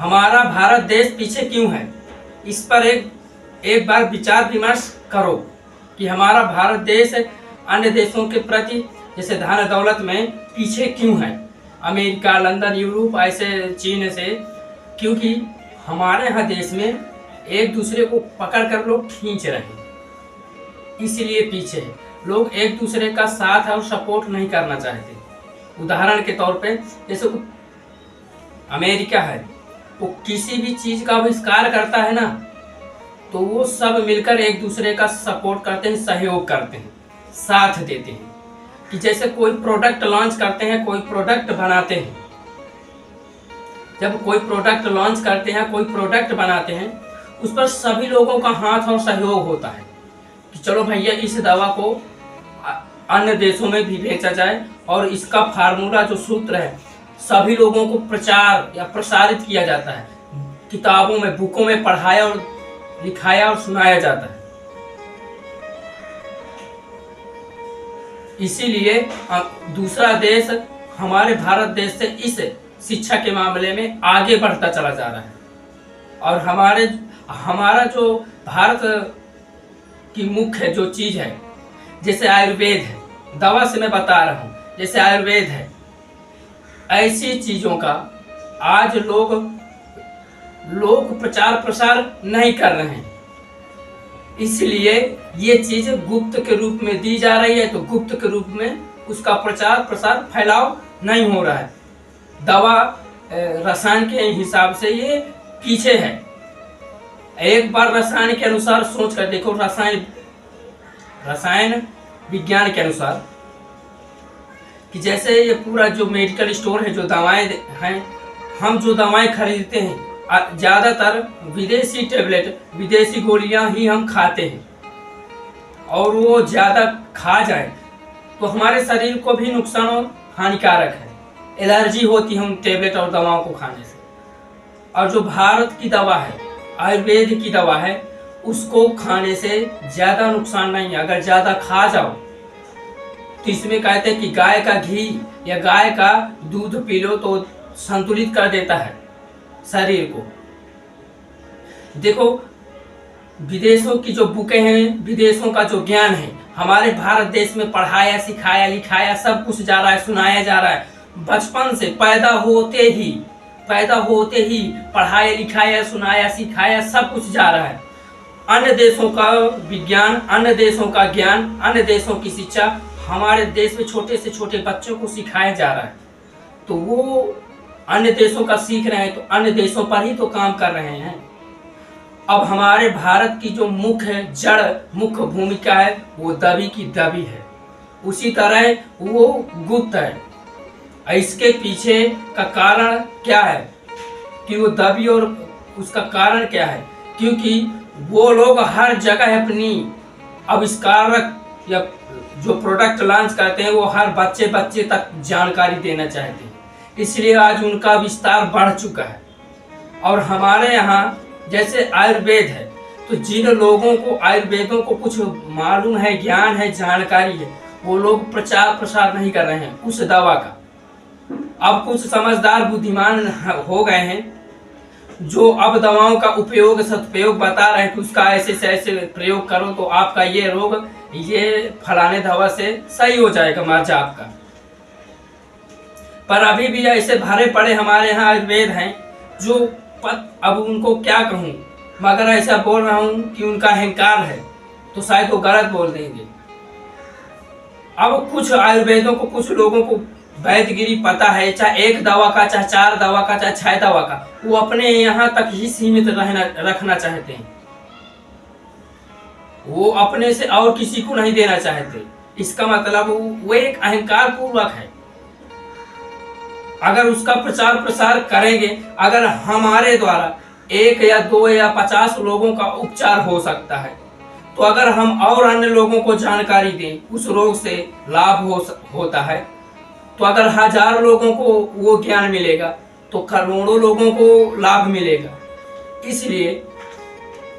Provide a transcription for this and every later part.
हमारा भारत देश पीछे क्यों है? इस पर एक बार विचार विमर्श करो कि हमारा भारत देश अन्य देशों के प्रति जैसे धन दौलत में पीछे क्यों है, अमेरिका, लंदन, यूरोप, ऐसे चीन से। क्योंकि हमारे यहाँ देश में एक दूसरे को पकड़ कर लोग खींच रहे हैं, इसलिए पीछे है। लोग एक दूसरे का साथ और सपोर्ट नहीं करना चाहते। उदाहरण के तौर पे जैसे अमेरिका है, वो किसी भी चीज का आविष्कार करता है ना, तो वो सब मिलकर एक दूसरे का सपोर्ट करते हैं, सहयोग करते हैं, साथ देते हैं। कि जैसे कोई प्रोडक्ट लॉन्च करते हैं, कोई प्रोडक्ट बनाते हैं, जब कोई प्रोडक्ट लॉन्च करते हैं, कोई प्रोडक्ट बनाते हैं, उस पर सभी लोगों का हाथ और सहयोग होता है कि चलो भैया इस दवा को अन्य देशों में भी बेचा जाए और इसका फार्मूला जो सूत्र है सभी लोगों को प्रचार या प्रसारित किया जाता है, किताबों में, बुकों में पढ़ाया और लिखाया और सुनाया जाता है। इसीलिए दूसरा देश हमारे भारत देश से इस शिक्षा के मामले में आगे बढ़ता चला जा रहा है। और हमारा जो भारत की मुख्य जो चीज है, जैसे आयुर्वेद है, दवा से मैं बता रहा हूँ, जैसे आयुर्वेद है, ऐसी चीजों का आज लोग प्रचार प्रसार नहीं कर रहे हैं। इसलिए ये चीज गुप्त के रूप में दी जा रही है, तो गुप्त के रूप में उसका प्रचार प्रसार फैलाव नहीं हो रहा है। दवा रसायन के हिसाब से ये पीछे है। एक बार रसायन के अनुसार सोच कर देखो, रसायन विज्ञान के अनुसार कि जैसे ये पूरा जो मेडिकल स्टोर है, जो दवाएं हैं, हम जो दवाएं खरीदते हैं ज़्यादातर विदेशी टेबलेट, विदेशी गोलियां ही हम खाते हैं, और वो ज़्यादा खा जाए तो हमारे शरीर को भी नुकसान और हानिकारक है। एलर्जी होती है उन टेबलेट और दवाओं को खाने से। और जो भारत की दवा है, आयुर्वेद की दवा है, उसको खाने से ज़्यादा नुकसान नहीं है। अगर ज़्यादा खा जाओ तो इसमें कहते हैं कि गाय का घी या गाय का दूध पी लो तो संतुलित कर देता है शरीर को। देखो, विदेशों की जो बुकें हैं, विदेशों का जो ज्ञान है, हमारे भारत देश में पढ़ाया, सिखाया, लिखाया, सब कुछ जा रहा है, सुनाया जा रहा है। बचपन से पैदा होते ही पढ़ाया, लिखाया, सुनाया, सिखाया, सब कुछ जा रहा है। अन्य देशों का विज्ञान, अन्य देशों का ज्ञान, अन्य देशों की शिक्षा हमारे देश में छोटे से छोटे बच्चों को सिखाया जा रहा है। तो वो अन्य देशों का सीख रहे हैं, तो अन्य देशों पर ही तो काम कर रहे हैं। अब हमारे भारत की जो मुख्य भूमिका है, वो दबी की दबी है। उसी तरह वो गुप्त है। इसके पीछे का कारण क्या है कि वो दबी, और उसका कारण क्या है? क्योंकि वो लोग हर जगह अपनी आविष्कारक या जो प्रोडक्ट लॉन्च करते हैं, वो हर बच्चे तक जानकारी देना चाहते हैं। इसलिए आज उनका विस्तार बढ़ चुका है। और हमारे यहाँ जैसे आयुर्वेद है, तो जिन लोगों को आयुर्वेदों को कुछ मालूम है, ज्ञान है, जानकारी है, वो लोग प्रचार प्रसार नहीं कर रहे हैं उस दवा का। अब कुछ समझदार बुद्धिमान हो गए हैं जो अब दवाओं का उपयोग सदुपयोग बता रहे हैं कि उसका ऐसे से ऐसे प्रयोग करो तो आपका ये रोग ये फलाने दवा से सही हो जाएगा, मर्जा आपका। पर अभी भी ऐसे भरे पड़े हमारे यहाँ आयुर्वेद हैं जो अब उनको क्या कहूँ, मगर ऐसा बोल रहा हूँ कि उनका अहंकार है, तो शायद वो गलत बोल देंगे। अब कुछ आयुर्वेदों को, कुछ लोगों को वैद्यगिरी पता है, चाहे एक दवा का, चाहे 4 दवा का, चाहे 6 दवा का, वो अपने यहाँ तक ही सीमित रखना चाहते हैं। वो अपने से और किसी को नहीं देना चाहते। इसका मतलब वो एक अहंकार पूर्वक है। अगर उसका प्रचार प्रसार करेंगे, अगर हमारे द्वारा 1 या 2 या 50 लोगों का उपचार हो सकता है, तो अगर हम और अन्य लोगों को जानकारी दें, उस रोग से लाभ होता है, तो अगर 1000 लोगों को वो ज्ञान मिलेगा तो करोड़ों लोगों को लाभ मिलेगा। इसलिए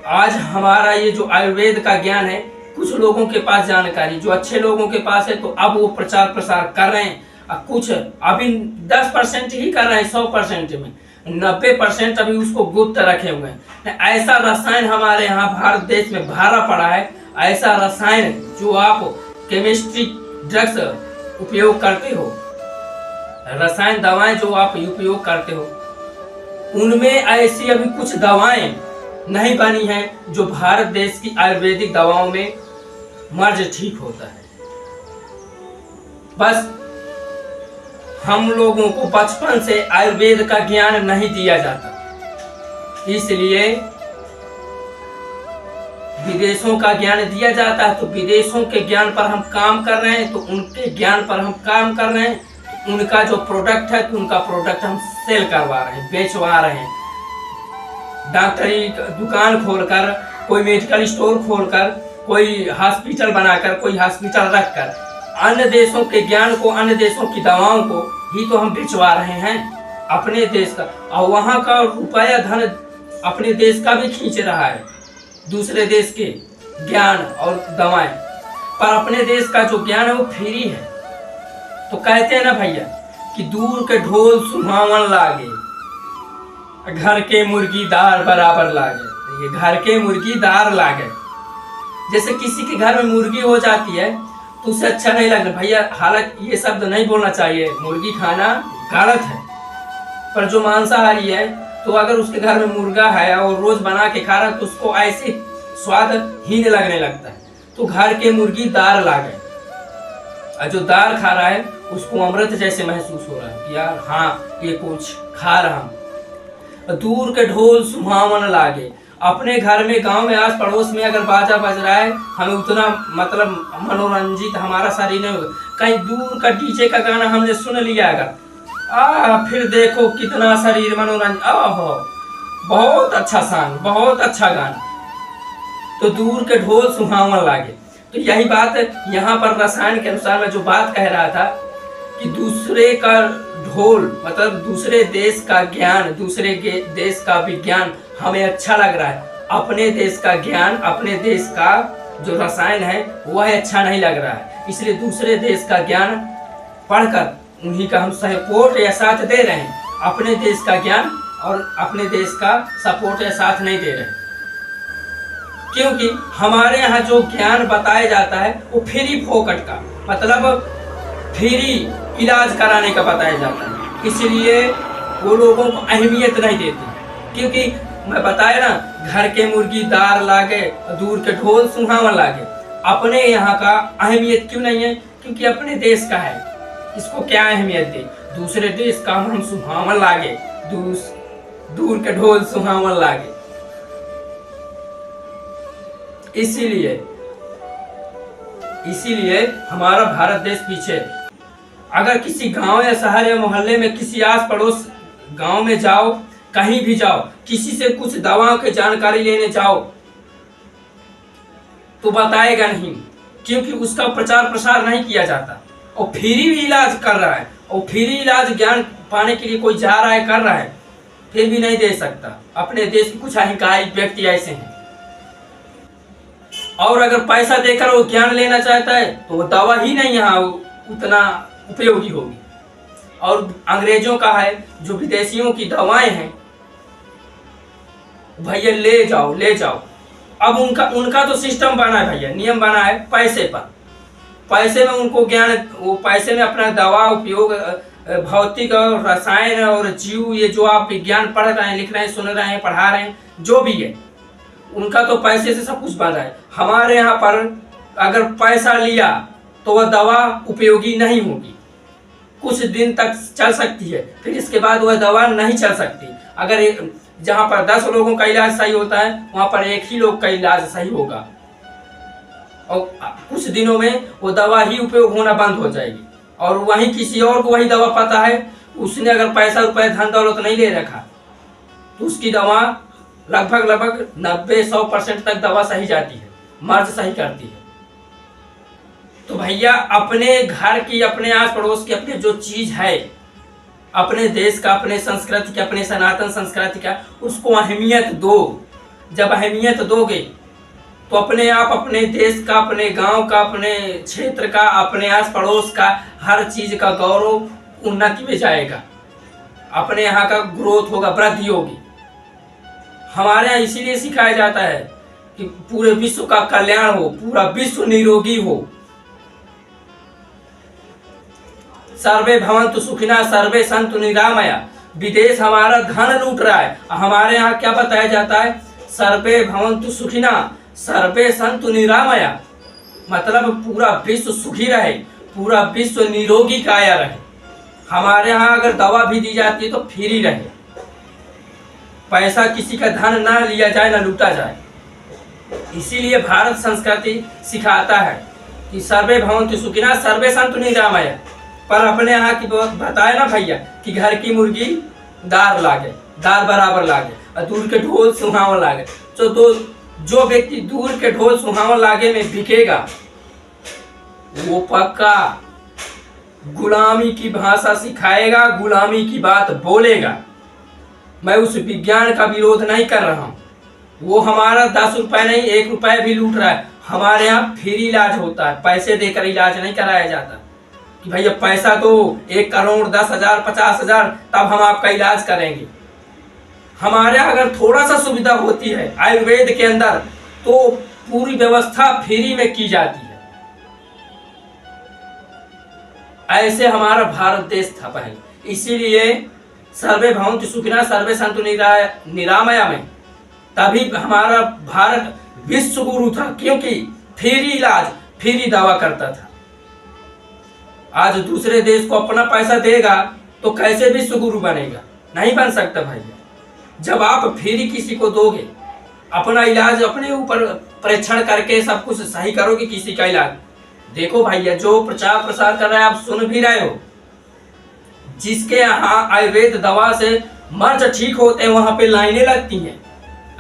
आज हमारा ये जो आयुर्वेद का ज्ञान है, कुछ लोगों के पास जानकारी, जो अच्छे लोगों के पास है, तो अब वो प्रचार प्रसार कर रहे हैं। कुछ अभी 10% ही कर रहे हैं 100% में, 90% अभी उसको गुप्त रखे हुए हैं। ऐसा रसायन हमारे यहाँ भारत देश में भरा पड़ा है, ऐसा रसायन जो आप केमिस्ट्री ड्रग्स उपयोग करते हो, रसायन दवाएं जो आप उपयोग करते हो, उनमें ऐसी अभी कुछ दवाएं नहीं बनी हैं जो भारत देश की आयुर्वेदिक दवाओं में मर्ज ठीक होता है। बस हम लोगों को बचपन से आयुर्वेद का ज्ञान नहीं दिया जाता, इसलिए विदेशों का ज्ञान दिया जाता है। तो विदेशों के ज्ञान पर हम काम कर रहे हैं, तो उनके ज्ञान पर हम काम कर रहे हैं। उनका जो प्रोडक्ट है तो उनका प्रोडक्ट हम सेल करवा रहे हैं, बेचवा रहे हैं। डॉक्टरी दुकान खोलकर, कोई मेडिकल स्टोर खोलकर, कोई हॉस्पिटल बनाकर, कोई हॉस्पिटल रखकर अन्य देशों के ज्ञान को, अन्य देशों की दवाओं को ही तो हम बेचवा रहे हैं अपने देश का। और वहाँ का रुपया धन अपने देश का भी खींच रहा है, दूसरे देश के ज्ञान और दवाएं। पर अपने देश का जो ज्ञान है वो फ्री है। तो कहते हैं ना भैया कि दूर के ढोल सुहावन लागे, घर के मुर्गी दार बराबर लागे। ये घर के मुर्गी दार लागे, जैसे किसी के घर में मुर्गी हो जाती है तो उसे अच्छा नहीं लगता भैया। हालांकि ये शब्द नहीं बोलना चाहिए, मुर्गी खाना गलत है, पर जो मांसाहारी है तो अगर उसके घर में मुर्गा है और रोज बना के खा रहा है तो उसको ऐसे स्वादहीन लगने लगता है। तो घर के मुर्गी दार लागे, और जो दार खा रहा है उसको अमृत जैसे महसूस हो रहा है कि यार हाँ ये कुछ खा रहा हूं। दूर के ढोल सुहावन लागे, अपने घर में, गांव में, आस पड़ोस में अगर बाजा बज रहा है, हमें उतना मतलब मनोरंजित हमारा शरीर नहीं होगा। कहीं दूर का डीजे का गाना हमने सुन लिया अगर फिर देखो कितना शरीर मनोरंजन, बहुत अच्छा सॉन्ग, बहुत अच्छा गाना। तो दूर के ढोल सुहावन लागे। तो यही बात यहाँ पर रसायन के अनुसार मैं जो बात कह रहा था कि दूसरे का ढोल मतलब दूसरे देश का ज्ञान, दूसरे देश का विज्ञान हमें अच्छा लग रहा है, अपने देश का ज्ञान, अपने देश का जो रसायन है वह अच्छा नहीं लग रहा है। इसलिए दूसरे देश का ज्ञान पढ़कर उन्हीं का हम सपोर्ट या साथ दे रहे हैं, अपने देश का ज्ञान और अपने देश का सपोर्ट या साथ नहीं दे रहे। क्योंकि हमारे यहाँ जो ज्ञान बताया जाता है वो फ्री फोकट का, मतलब फ्री इलाज कराने का बताया जाता है, इसलिए वो लोगों को अहमियत नहीं देते। क्योंकि मैं बताया ना, घर के मुर्गी दार लागे, दूर के ढोल सुहावन लागे। अपने यहाँ का अहमियत क्यों नहीं है? क्योंकि अपने देश का है, इसको क्या अहमियत दे। दूसरे देश का हम सुहावन लागे, दूर के ढोल सुहावन लागे। इसीलिए हमारा भारत देश पीछे। अगर किसी गांव या शहर या मोहल्ले में, किसी आस पड़ोस गांव में जाओ, कहीं भी जाओ, किसी से कुछ दवाओं की जानकारी लेने जाओ तो बताएगा नहीं, क्योंकि उसका प्रचार प्रसार नहीं किया जाता। और फ्री भी इलाज कर रहा है, और फ्री इलाज ज्ञान पाने के लिए कोई जा रहा है, कर रहा है, फिर भी नहीं दे सकता। अपने देश के कुछ अहंकारी व्यक्ति ऐसे हैं। और अगर पैसा देकर वो ज्ञान लेना चाहता है तो वो दवा ही नहीं यहाँ उतना उपयोगी होगी। और अंग्रेजों का है, जो विदेशियों की दवाएं हैं, भैया ले जाओ ले जाओ। अब उनका तो सिस्टम बना है भैया, नियम बना है पैसे पर। पैसे में उनको ज्ञान, वो पैसे में अपना दवा उपयोग, भौतिक और रसायन और जीव, ये जो आप विज्ञान पढ़ रहे हैं, लिख रहे हैं, सुन रहे हैं, पढ़ा रहे हैं, जो भी है, उनका तो पैसे से सब कुछ बना है। हमारे यहाँ पर अगर पैसा लिया तो वह दवा उपयोगी नहीं होगी, कुछ दिन तक चल सकती है, फिर इसके बाद वह दवा नहीं चल सकती। अगर जहाँ पर 10 लोगों का इलाज सही होता है, वहाँ पर एक ही लोग का इलाज सही होगा, और कुछ दिनों में वो दवा ही उपयोग होना बंद हो जाएगी। और वहीं किसी और को वही दवा पता है, उसने अगर पैसा रुपया धन दौलत नहीं ले रखा तो उसकी दवा लगभग 90-100% तक दवा सही जाती है, मर्ज सही करती है। तो भैया अपने घर की, अपने आस पड़ोस की, अपने जो चीज है, अपने देश का, अपने संस्कृति का, अपने सनातन संस्कृति का, उसको अहमियत दो। जब अहमियत दोगे तो अपने आप अपने देश का, अपने गांव का, अपने क्षेत्र का, अपने आस पड़ोस का हर चीज का गौरव उन्नति में जाएगा। अपने यहाँ का ग्रोथ होगा, वृद्धि होगी। हमारे यहाँ इसीलिए सिखाया जाता है कि पूरे विश्व का कल्याण हो, पूरा विश्व निरोगी हो। सर्वे भवन्तु सुखिनः सर्वे सन्तु निरामया। विदेश हमारा धन लूट रहा है, हमारे यहाँ क्या बताया जाता है? सर्वे भवन्तु सुखिनः सर्वे सन्तु निरामया, मतलब पूरा विश्व सुखी रहे, पूरा विश्व निरोगी काया रहे। हमारे यहाँ अगर दवा भी दी जाती है तो फ्री रहे, पैसा किसी का धन ना लिया जाए, ना लूटा जाए। इसीलिए भारत संस्कृति सिखाता है कि सर्वे भवन्तु सुखिनः सर्वे सन्तु निरामया। पर अपने यहाँ की बताए ना भैया कि घर की मुर्गी दार लागे, दार बराबर लागे, और दूर के ढोल सुहावन लागे। तो जो व्यक्ति दूर के ढोल सुहावन लागे में बिकेगा, वो पक्का गुलामी की भाषा सिखाएगा, गुलामी की बात बोलेगा। मैं उस विज्ञान का विरोध नहीं कर रहा हूँ, वो हमारा 10 रुपए नहीं 1 रुपए भी लूट रहा है। हमारे यहाँ फ्री इलाज होता है, पैसे देकर इलाज नहीं कराया जाता कि भैया पैसा दो 1 करोड़ 10,000 50,000 तब हम आपका इलाज करेंगे। हमारे यहाँ अगर थोड़ा सा सुविधा होती है आयुर्वेद के अंदर तो पूरी व्यवस्था फ्री में की जाती है। ऐसे हमारा भारत देश था पहले। इसीलिए सर्वे भवन्तु सुखिनः सर्वे सन्तु निरामया में तभी हमारा भारत विश्व गुरु था, क्योंकि फ्री इलाज फ्री दवा करता था। आज दूसरे देश को अपना पैसा देगा तो कैसे विश्व गुरु बनेगा? नहीं बन सकता भैया। जब आप फ्री किसी को दोगे, अपना इलाज अपने ऊपर परीक्षण करके सब कुछ सही करोगे किसी का इलाज। देखो भैया, जो प्रचार प्रसार कर रहे हैं आप सुन भी रहे हो, जिसके यहाँ आयुर्वेद दवा से मर्ज ठीक होते हैं वहां पे लाइनें लगती हैं।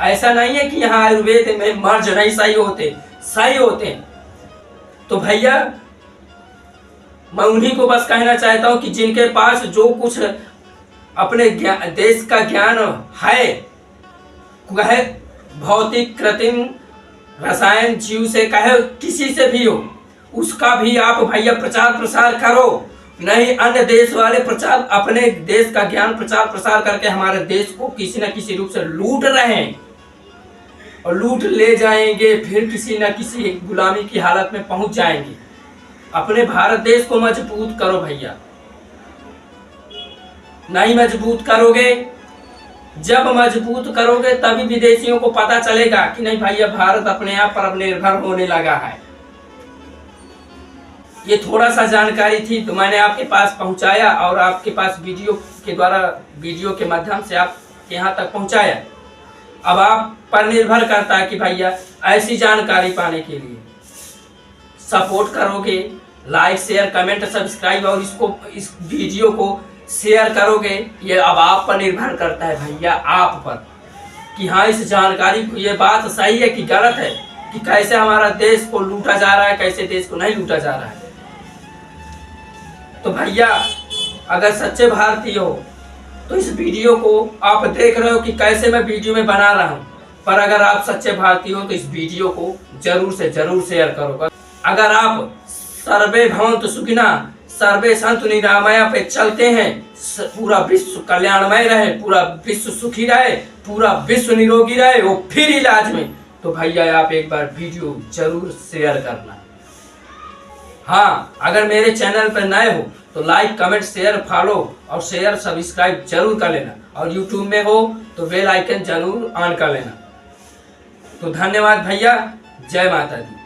ऐसा नहीं है कि यहाँ आयुर्वेद में मर्ज नहीं सही होते, सही होते हैं। तो भैया मैं उन्हीं को बस कहना चाहता हूँ कि जिनके पास जो कुछ अपने देश का ज्ञान है, कहे भौतिक कृत्रिम रसायन जीव से कहे किसी से भी हो, उसका भी आप भैया प्रचार प्रसार करो। नहीं अन्य देश वाले प्रचार अपने देश का ज्ञान प्रचार प्रसार करके हमारे देश को किसी न किसी रूप से लूट रहे हैं और लूट ले जाएंगे, फिर किसी न किसी गुलामी की हालत में पहुंच जाएंगे। अपने भारत देश को मजबूत करो भैया। नहीं मजबूत करोगे, जब मजबूत करोगे तभी विदेशियों को पता चलेगा कि नहीं भैया भारत अपने आप पर निर्भर होने लगा है। ये थोड़ा सा जानकारी थी तो मैंने आपके पास पहुंचाया और आपके पास वीडियो के द्वारा, वीडियो के माध्यम से आपके यहाँ तक पहुंचाया। अब आप पर निर्भर करता है कि भैया ऐसी जानकारी पाने के लिए सपोर्ट करोगे, लाइक शेयर कमेंट सब्सक्राइब और इस वीडियो को शेयर करोगे। ये अब आप पर निर्भर करता है भैया, आप पर कि हाँ इस जानकारी को, ये बात सही है कि गलत है, कि कैसे हमारा देश को लूटा जा रहा है, कैसे देश को नहीं लूटा जा रहा है। तो भैया अगर सच्चे भारतीय हो तो इस वीडियो को आप देख रहे हो कि कैसे मैं वीडियो में बना रहा हूँ, पर अगर आप सच्चे भारतीय हो तो इस वीडियो को जरूर से जरूर शेयर करो। अगर आप सर्वे भवन्तु सुखिनः सर्वे सन्तु निरामया पे चलते हैं, पूरा विश्व कल्याणमय रहे, पूरा विश्व सुखी रहे, पूरा विश्व निरोगी रहे, वो फिर इलाज में, तो भैया आप एक बार वीडियो जरूर शेयर करना। हाँ, अगर मेरे चैनल पर नए हो तो लाइक कमेंट शेयर फॉलो और शेयर सब्सक्राइब जरूर कर लेना, और यूट्यूब में हो तो बेल आइकन जरूर ऑन कर लेना। तो धन्यवाद भैया, जय माता दी।